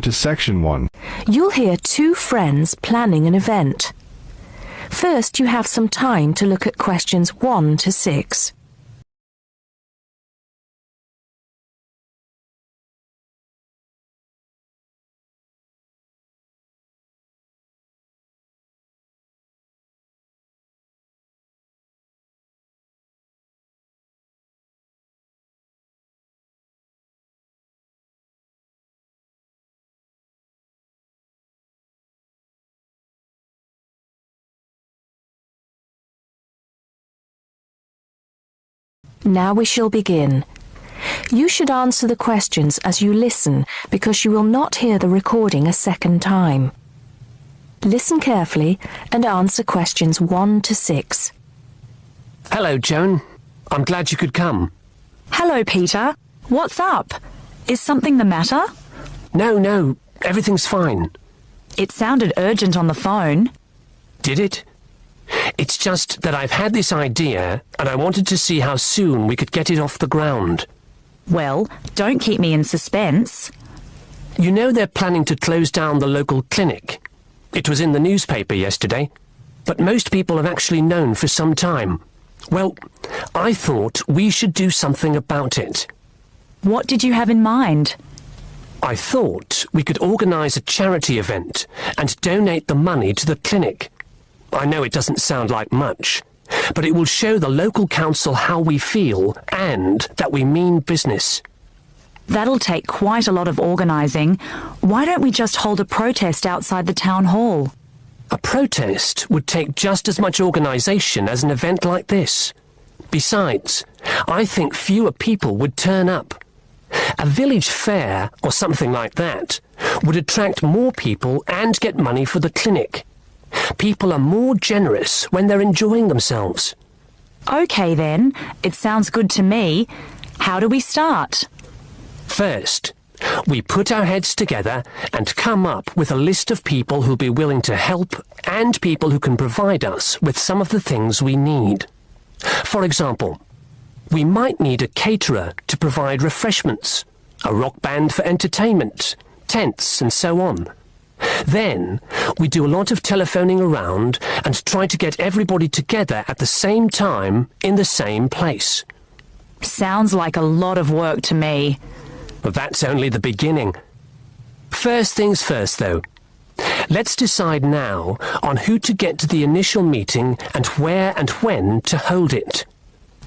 to Section 1. You'll hear two friends planning an event. First, you have some time to look at questions 1 to 6. Now we shall begin. You should answer the questions as you listen because you will not hear the recording a second time. Listen carefully and answer questions 1 to 6. Hello, Joan. I'm glad you could come. Hello, Peter. What's up? Is something the matter? No, everything's fine. It sounded urgent on the phone. Did it? It's just that I've had this idea and I wanted to see how soon we could get it off the ground. Well, don't keep me in suspense. You know they're planning to close down the local clinic. It was in the newspaper yesterday, but most people have actually known for some time. Well, I thought we should do something about it. What did you have in mind? I thought we could organise a charity event and donate the money to the clinic. I know it doesn't sound like much, but it will show the local council how we feel and that we mean business. That'll take quite a lot of organising. Why don't we just hold a protest outside the town hall? A protest would take just as much organisation as an event like this. Besides, I think fewer people would turn up. A village fair or something like that would attract more people and get money for the clinic. People are more generous when they're enjoying themselves. OK then, it sounds good to me. How do we start? First, we put our heads together and come up with a list of people who'll be willing to help and people who can provide us with some of the things we need. For example, we might need a caterer to provide refreshments, a rock band for entertainment, tents and so on. Then, we do a lot of telephoning around and try to get everybody together at the same time in the same place. Sounds like a lot of work to me. But that's only the beginning. First things first, though. Let's decide now on who to get to the initial meeting and where and when to hold it.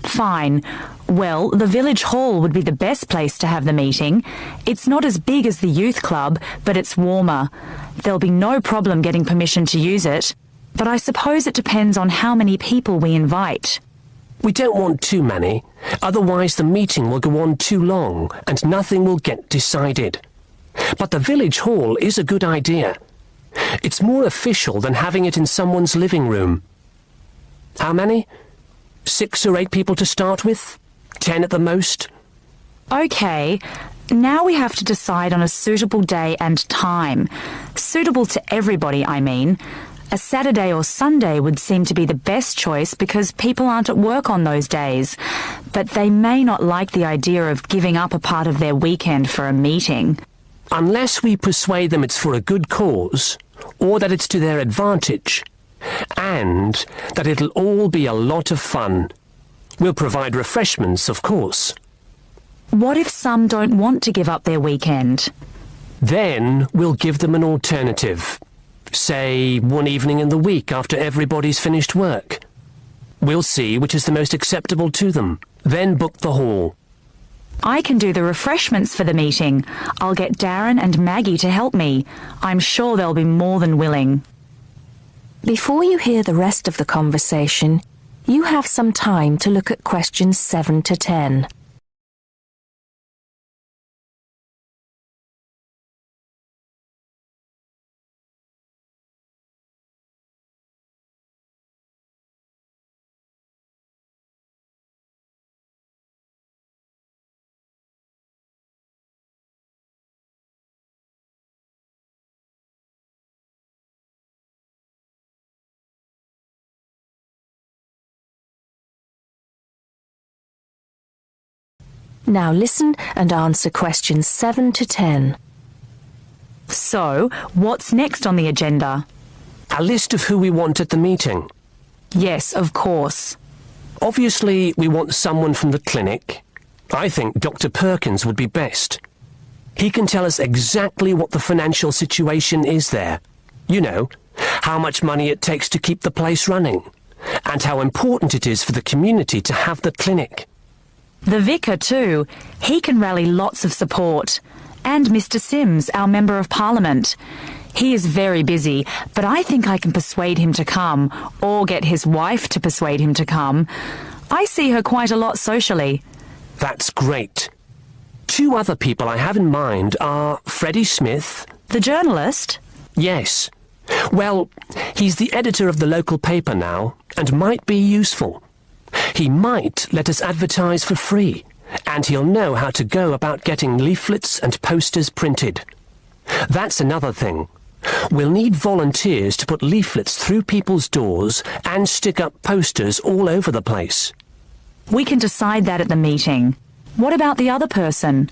Fine. Well, the village hall would be the best place to have the meeting. It's not as big as the youth club, but it's warmer. There'll be no problem getting permission to use it. But I suppose it depends on how many people we invite. We don't want too many, otherwise the meeting will go on too long and nothing will get decided. But the village hall is a good idea. It's more official than having it in someone's living room. How many? 6 or 8 people to start with? 10 at the most? OK, now we have to decide on a suitable day and time. Suitable to everybody, I mean. A Saturday or Sunday would seem to be the best choice because people aren't at work on those days. But they may not like the idea of giving up a part of their weekend for a meeting. Unless we persuade them it's for a good cause, or that it's to their advantage, and that it'll all be a lot of fun. We'll provide refreshments, of course. What if some don't want to give up their weekend? Then we'll give them an alternative. Say, one evening in the week after everybody's finished work. We'll see which is the most acceptable to them, then book the hall. I can do the refreshments for the meeting. I'll get Darren and Maggie to help me. I'm sure they'll be more than willing. Before you hear the rest of the conversation, you have some time to look at questions 7 to 10. Now listen and answer questions 7 to 10. So, what's next on the agenda? A list of who we want at the meeting. Yes, of course. Obviously, we want someone from the clinic. I think Dr. Perkins would be best. He can tell us exactly what the financial situation is there. You know, how much money it takes to keep the place running, and how important it is for the community to have the clinic. The vicar too. He can rally lots of support. And Mr. Sims, our Member of Parliament. He is very busy, but I think I can persuade him to come, or get his wife to persuade him to come. I see her quite a lot socially. That's great. 2 other people I have in mind are Freddie Smith. The journalist? Yes. Well, he's the editor of the local paper now, and might be useful. He might let us advertise for free, and he'll know how to go about getting leaflets and posters printed. That's another thing. We'll need volunteers to put leaflets through people's doors and stick up posters all over the place. We can decide that at the meeting. What about the other person?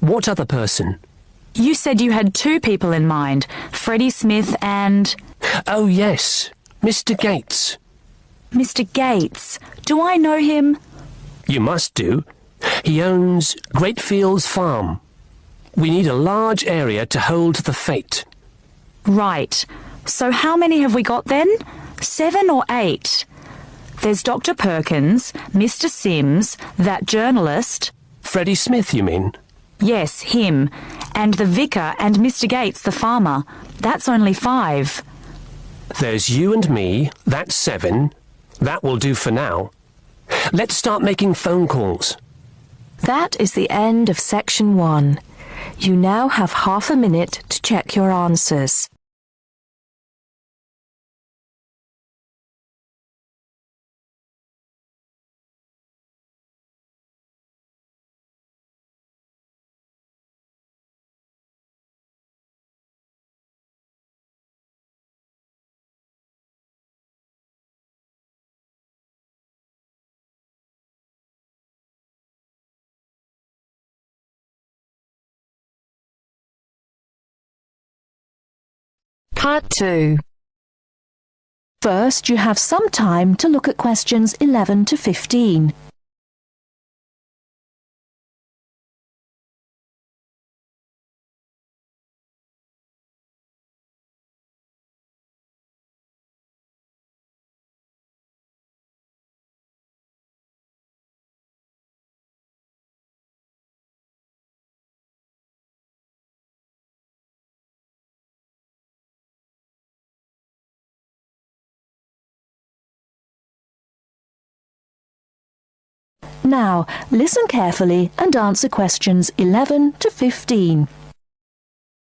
What other person? You said you had 2 people in mind, Freddie Smith and... Oh, yes, Mr. Gates. Mr. Gates. Do I know him? You must do. He owns Greatfields Farm. We need a large area to hold the fete. Right. So how many have we got then? 7 or 8? There's Dr. Perkins, Mr. Sims, that journalist... Freddie Smith, you mean? Yes, him. And the vicar and Mr. Gates, the farmer. That's only 5. There's you and me, that's 7. That will do for now. Let's start making phone calls. That is the end of section 1. You now have half a minute to check your answers. Part 2. First, you have some time to look at questions 11 to 15. Now, listen carefully and answer questions 11 to 15.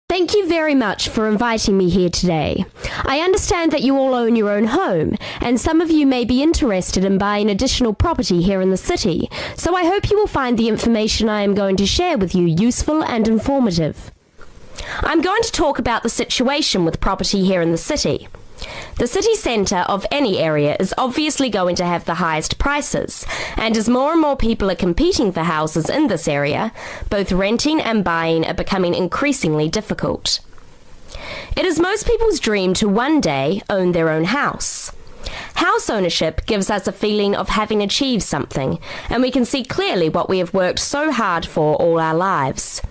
Thank you very much for inviting me here today. I understand that you all own your own home, and some of you may be interested in buying additional property here in the city, so I hope you will find the information I am going to share with you useful and informative. I'm going to talk about the situation with property here in the city. The city centre of any area is obviously going to have the highest prices, and as more and more people are competing for houses in this area, both renting and buying are becoming increasingly difficult. It is most people's dream to one day own their own house. House ownership gives us a feeling of having achieved something, and we can see clearly what we have worked so hard for all our lives.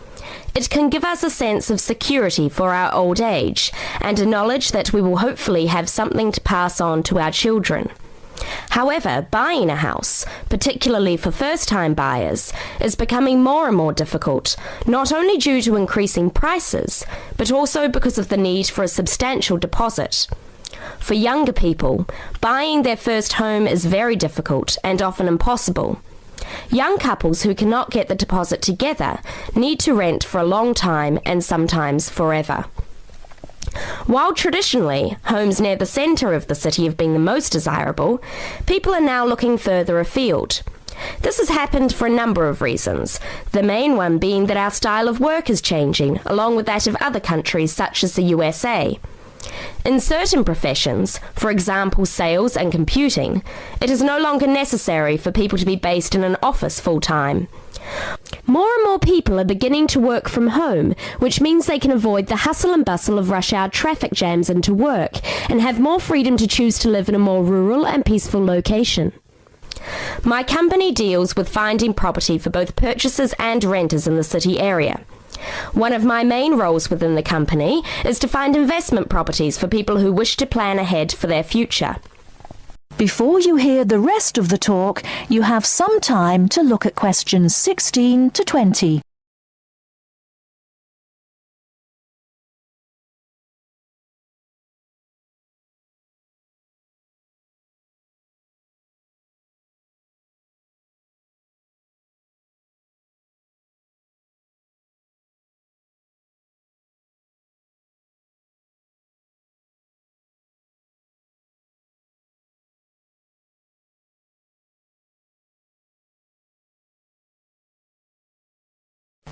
It can give us a sense of security for our old age, and a knowledge that we will hopefully have something to pass on to our children. However, buying a house, particularly for first-time buyers, is becoming more and more difficult, not only due to increasing prices, but also because of the need for a substantial deposit. For younger people, buying their first home is very difficult and often impossible. Young couples who cannot get the deposit together need to rent for a long time and sometimes forever. While traditionally homes near the centre of the city have been the most desirable, people are now looking further afield. This has happened for a number of reasons, the main one being that our style of work is changing, along with that of other countries such as the USA. In certain professions, for example sales and computing, it is no longer necessary for people to be based in an office full-time. More and more people are beginning to work from home, which means they can avoid the hustle and bustle of rush hour traffic jams into work and have more freedom to choose to live in a more rural and peaceful location. My company deals with finding property for both purchasers and renters in the city area. One of my main roles within the company is to find investment properties for people who wish to plan ahead for their future. Before you hear the rest of the talk, you have some time to look at questions 16 to 20.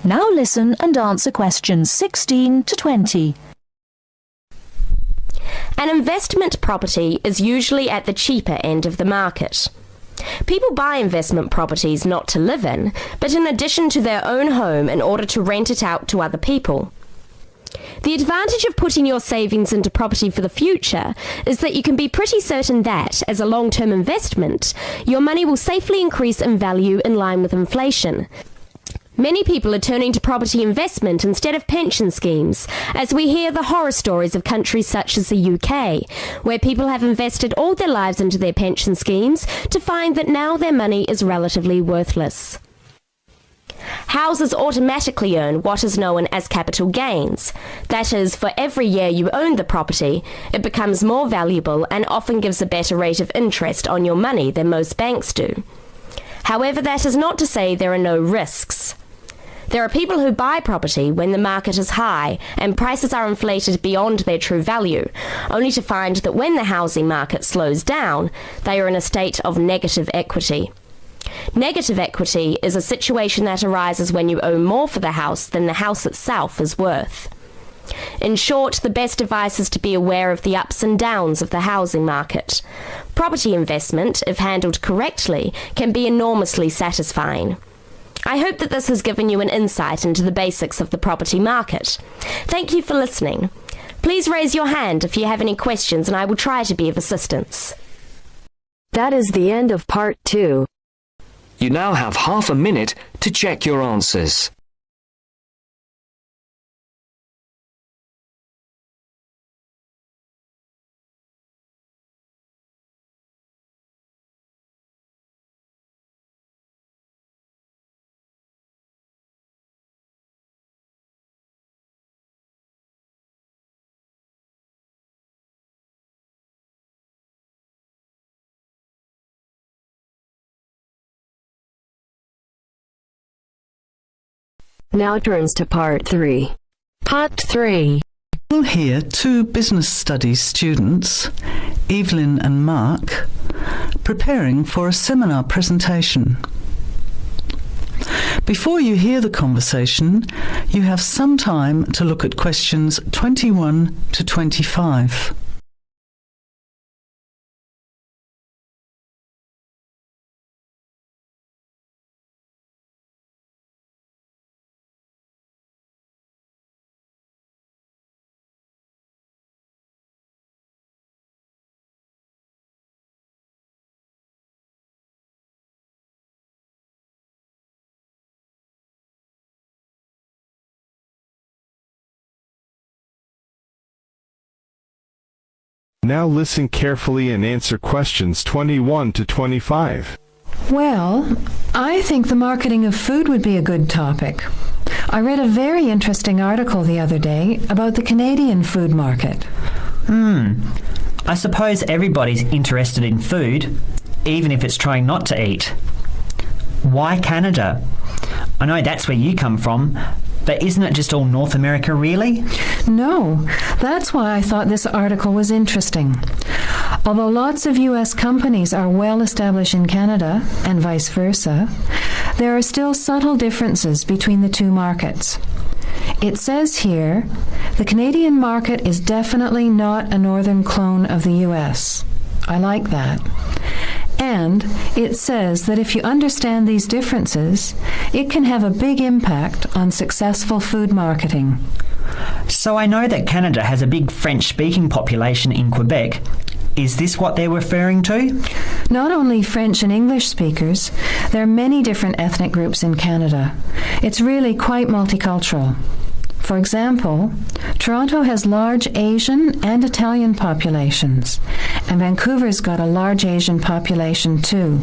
Now listen and answer questions 16 to 20. An investment property is usually at the cheaper end of the market. People buy investment properties not to live in, but in addition to their own home in order to rent it out to other people. The advantage of putting your savings into property for the future is that you can be pretty certain that, as a long-term investment, your money will safely increase in value in line with inflation. Many people are turning to property investment instead of pension schemes, as we hear the horror stories of countries such as the UK, where people have invested all their lives into their pension schemes to find that now their money is relatively worthless. Houses automatically earn what is known as capital gains. That is, for every year you own the property, it becomes more valuable and often gives a better rate of interest on your money than most banks do. However, that is not to say there are no risks. There are people who buy property when the market is high and prices are inflated beyond their true value, only to find that when the housing market slows down, they are in a state of negative equity. Negative equity is a situation that arises when you owe more for the house than the house itself is worth. In short, the best advice is to be aware of the ups and downs of the housing market. Property investment, if handled correctly, can be enormously satisfying. I hope that this has given you an insight into the basics of the property market. Thank you for listening. Please raise your hand if you have any questions and I will try to be of assistance. That is the end of part 2. You now have half a minute to check your answers. Now turns to part 3. Part 3. We'll hear two business studies students, Evelyn and Mark, preparing for a seminar presentation. Before you hear the conversation, you have some time to look at questions 21 to 25. Now listen carefully and answer questions 21 to 25. Well, I think the marketing of food would be a good topic. I read a very interesting article the other day about the Canadian food market. I suppose everybody's interested in food, even if it's trying not to eat. Why Canada? I know that's where you come from, but isn't it just all North America, really? No, that's why I thought this article was interesting. Although lots of U.S. companies are well established in Canada, and vice versa, there are still subtle differences between the two markets. It says here, the Canadian market is definitely not a northern clone of the US. I like that. And it says that if you understand these differences, it can have a big impact on successful food marketing. So I know that Canada has a big French-speaking population in Quebec. Is this what they're referring to? Not only French and English speakers, there are many different ethnic groups in Canada. It's really quite multicultural. For example, Toronto has large Asian and Italian populations, and Vancouver's got a large Asian population too.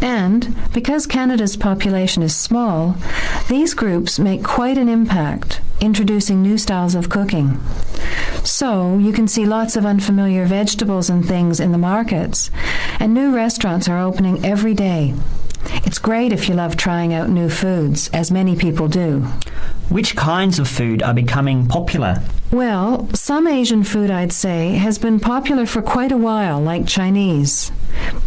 And because Canada's population is small, these groups make quite an impact, introducing new styles of cooking. So you can see lots of unfamiliar vegetables and things in the markets, and new restaurants are opening every day. It's great if you love trying out new foods, as many people do. Which kinds of food are becoming popular? Well, some Asian food, I'd say, has been popular for quite a while, like Chinese.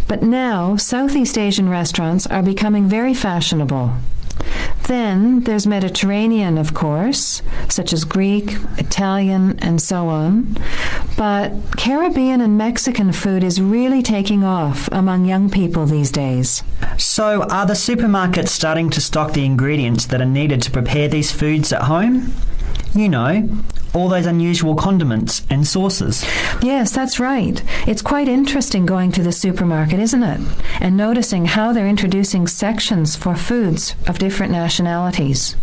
But now, Southeast Asian restaurants are becoming very fashionable. Then there's Mediterranean, of course, such as Greek, Italian, and so on. But Caribbean and Mexican food is really taking off among young people these days. So are the supermarkets starting to stock the ingredients that are needed to prepare these foods at home? You know, all those unusual condiments and sauces. Yes, that's right. It's quite interesting going to the supermarket, isn't it? And noticing how they're introducing sections for foods of different nationalities.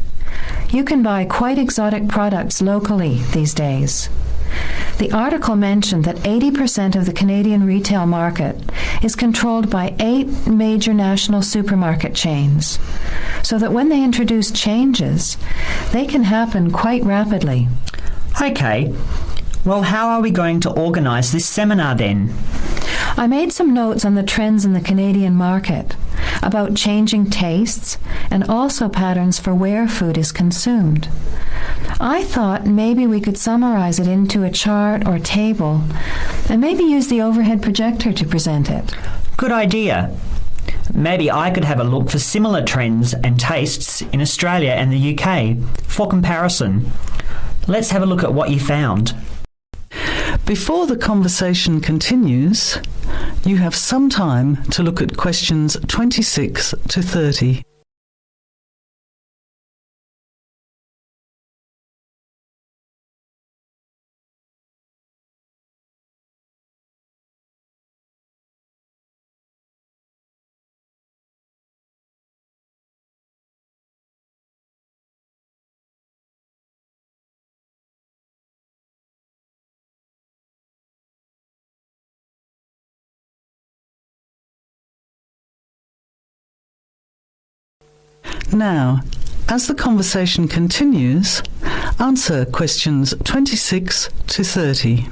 You can buy quite exotic products locally these days. The article mentioned that 80% of the Canadian retail market is controlled by 8 major national supermarket chains, so that when they introduce changes, they can happen quite rapidly. Okay, well, how are we going to organise this seminar then? I made some notes on the trends in the Canadian market, about changing tastes, and also patterns for where food is consumed. I thought maybe we could summarize it into a chart or table, and maybe use the overhead projector to present it. Good idea. Maybe I could have a look for similar trends and tastes in Australia and the UK for comparison. Let's have a look at what you found. Before the conversation continues, you have some time to look at questions 26 to 30. Now, as the conversation continues, answer questions 26 to 30.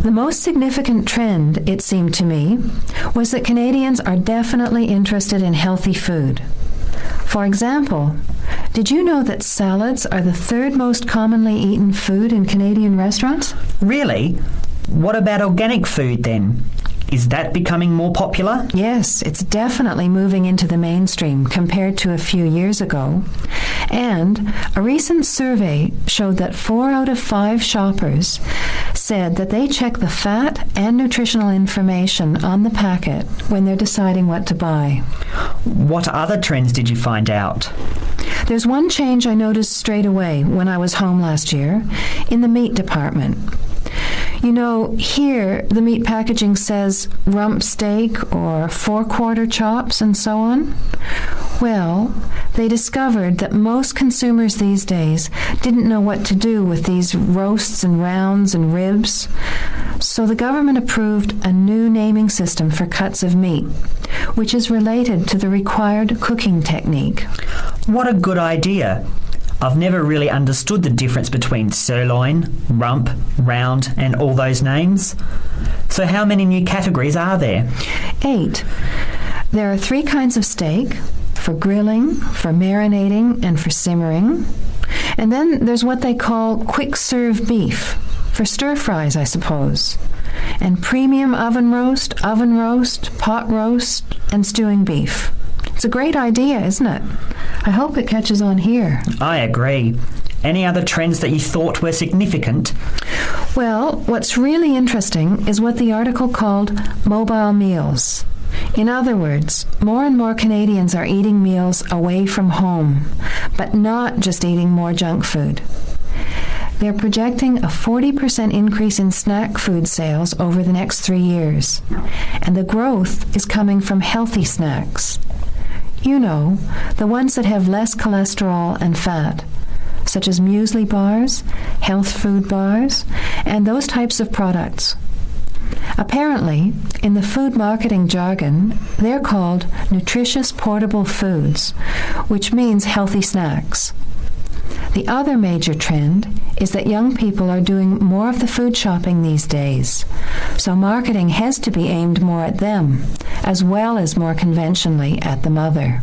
The most significant trend, it seemed to me, was that Canadians are definitely interested in healthy food. For example, did you know that salads are the 3rd most commonly eaten food in Canadian restaurants? Really? What about organic food then? Is that becoming more popular? Yes, it's definitely moving into the mainstream compared to a few years ago. And a recent survey showed that 4 out of 5 shoppers said that they check the fat and nutritional information on the packet when they're deciding what to buy. What other trends did you find out? There's one change I noticed straight away when I was home last year in the meat department. You know, here the meat packaging says rump steak or 4-quarter chops and so on. Well, they discovered that most consumers these days didn't know what to do with these roasts and rounds and ribs. So the government approved a new naming system for cuts of meat, which is related to the required cooking technique. What a good idea. I've never really understood the difference between sirloin, rump, round, and all those names. So how many new categories are there? 8. There are 3 kinds of steak, for grilling, for marinating, and for simmering. And then there's what they call quick-serve beef, for stir-fries, I suppose. And premium oven roast, pot roast, and stewing beef. It's a great idea, isn't it? I hope it catches on here. I agree. Any other trends that you thought were significant? Well, what's really interesting is what the article called mobile meals. In other words, more and more Canadians are eating meals away from home, but not just eating more junk food. They're projecting a 40% increase in snack food sales over the next 3 years, and the growth is coming from healthy snacks. You know, the ones that have less cholesterol and fat, such as muesli bars, health food bars, and those types of products. Apparently, in the food marketing jargon, they're called nutritious portable foods, which means healthy snacks. The other major trend is that young people are doing more of the food shopping these days, so marketing has to be aimed more at them, as well as more conventionally at the mother.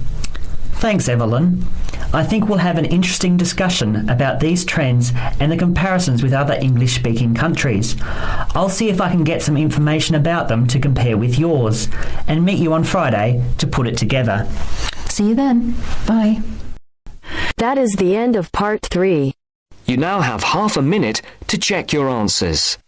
Thanks, Evelyn. I think we'll have an interesting discussion about these trends and the comparisons with other English-speaking countries. I'll see if I can get some information about them to compare with yours, and meet you on Friday to put it together. See you then. Bye. That is the end of part 3. You now have half a minute to check your answers.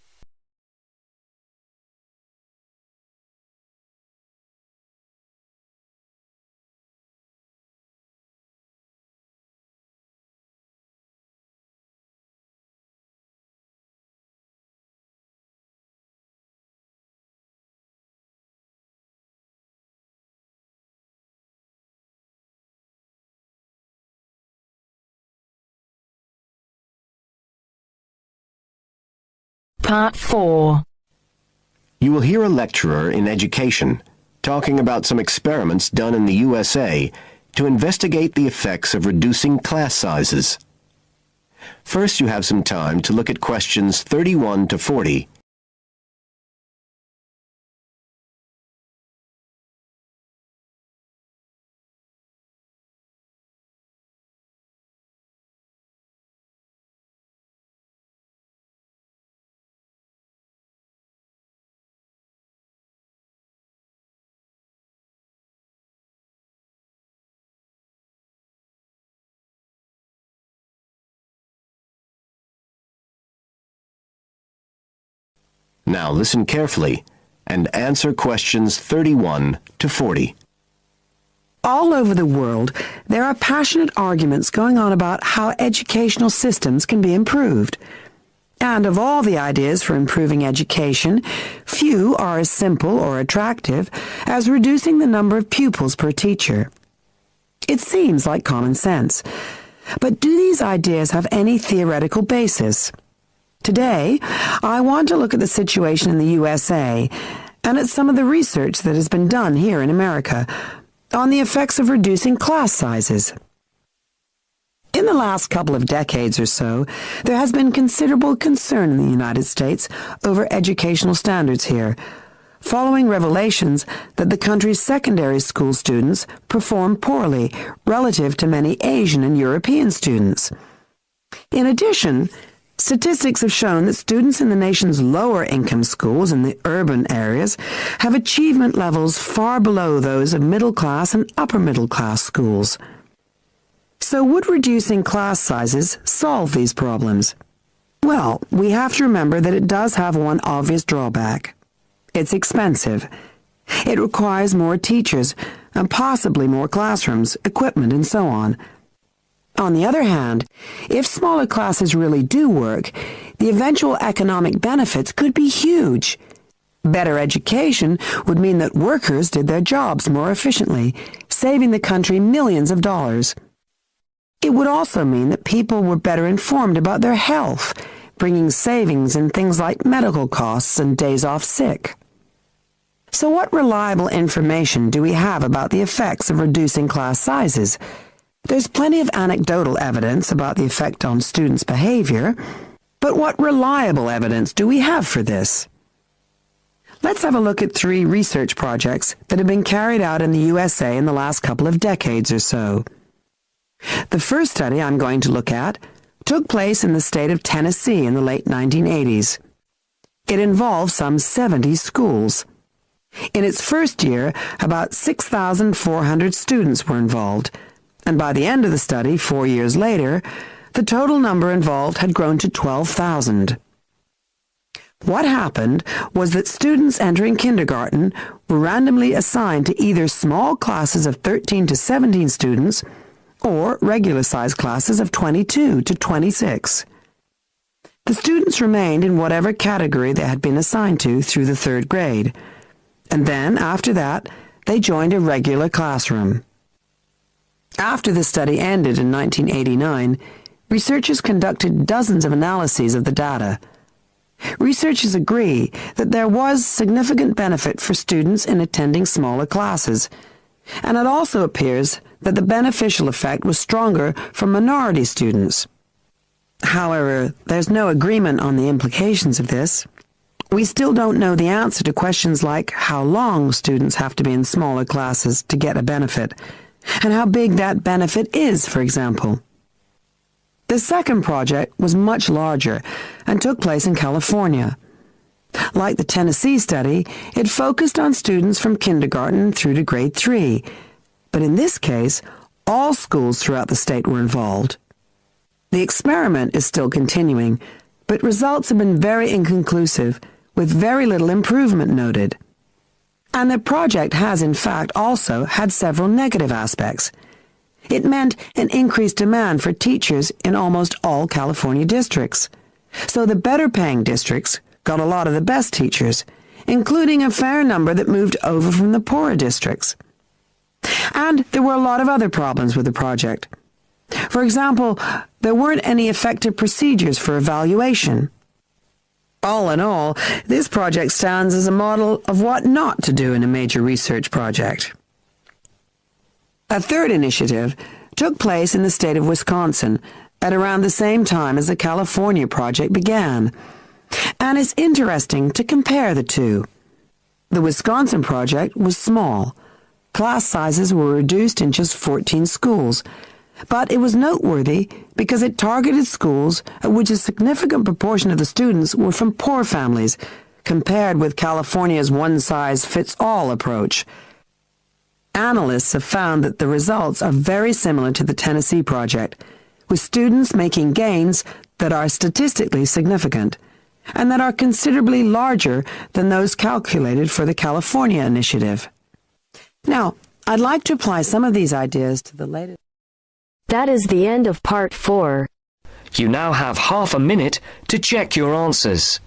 Part 4. You will hear a lecturer in education talking about some experiments done in the USA to investigate the effects of reducing class sizes. First, you have some time to look at questions 31 to 40. Now listen carefully and answer questions 31 to 40. All over the world, there are passionate arguments going on about how educational systems can be improved. And of all the ideas for improving education, few are as simple or attractive as reducing the number of pupils per teacher. It seems like common sense. But do these ideas have any theoretical basis? Today, I want to look at the situation in the USA and at some of the research that has been done here in America on the effects of reducing class sizes. In the last couple of decades or so, there has been considerable concern in the United States over educational standards here, following revelations that the country's secondary school students perform poorly relative to many Asian and European students. In addition, statistics have shown that students in the nation's lower-income schools in the urban areas have achievement levels far below those of middle-class and upper-middle-class schools. So would reducing class sizes solve these problems? Well, we have to remember that it does have one obvious drawback. It's expensive. It requires more teachers and possibly more classrooms, equipment, and so on. On the other hand, if smaller classes really do work, the eventual economic benefits could be huge. Better education would mean that workers did their jobs more efficiently, saving the country millions of dollars. It would also mean that people were better informed about their health, bringing savings in things like medical costs and days off sick. So what reliable information do we have about the effects of reducing class sizes? There's plenty of anecdotal evidence about the effect on students' behavior, but what reliable evidence do we have for this? Let's have a look at 3 research projects that have been carried out in the USA in the last couple of decades or so. The first study I'm going to look at took place in the state of Tennessee in the late 1980s. It involved some 70 schools. In its first year, about 6,400 students were involved, And by the end of the study, 4 years later, the total number involved had grown to 12,000. What happened was that students entering kindergarten were randomly assigned to either small classes of 13 to 17 students or regular-sized classes of 22 to 26. The students remained in whatever category they had been assigned to through the 3rd grade, and then, after that, they joined a regular classroom. After the study ended in 1989, researchers conducted dozens of analyses of the data. Researchers agree that there was significant benefit for students in attending smaller classes, and it also appears that the beneficial effect was stronger for minority students. However, there's no agreement on the implications of this. We still don't know the answer to questions like how long students have to be in smaller classes to get a benefit, and how big that benefit is, for example. The second project was much larger and took place in California. Like the Tennessee study, it focused on students from kindergarten through to grade 3, but in this case, all schools throughout the state were involved. The experiment is still continuing, but results have been very inconclusive, with very little improvement noted. And the project has, in fact, also had several negative aspects. It meant an increased demand for teachers in almost all California districts. So the better-paying districts got a lot of the best teachers, including a fair number that moved over from the poorer districts. And there were a lot of other problems with the project. For example, there weren't any effective procedures for evaluation. All in all, this project stands as a model of what not to do in a major research project. A third initiative took place in the state of Wisconsin at around the same time as the California project began, and it's interesting to compare the two. The Wisconsin project was small. Class sizes were reduced in just 14 schools, but it was noteworthy because it targeted schools at which a significant proportion of the students were from poor families, compared with California's one-size-fits-all approach. Analysts have found that the results are very similar to the Tennessee project, with students making gains that are statistically significant, and that are considerably larger than those calculated for the California initiative. Now, I'd like to apply some of these ideas to the latest. That is the end of part 4. You now have half a minute to check your answers.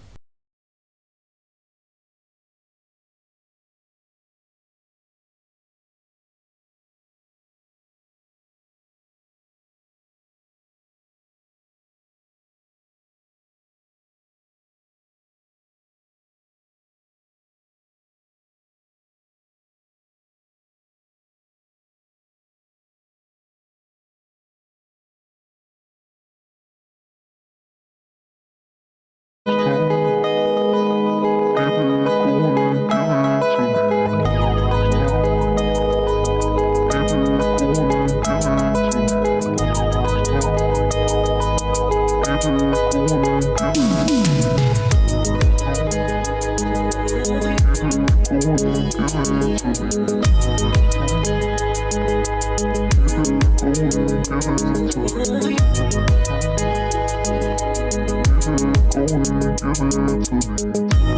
Give it to me.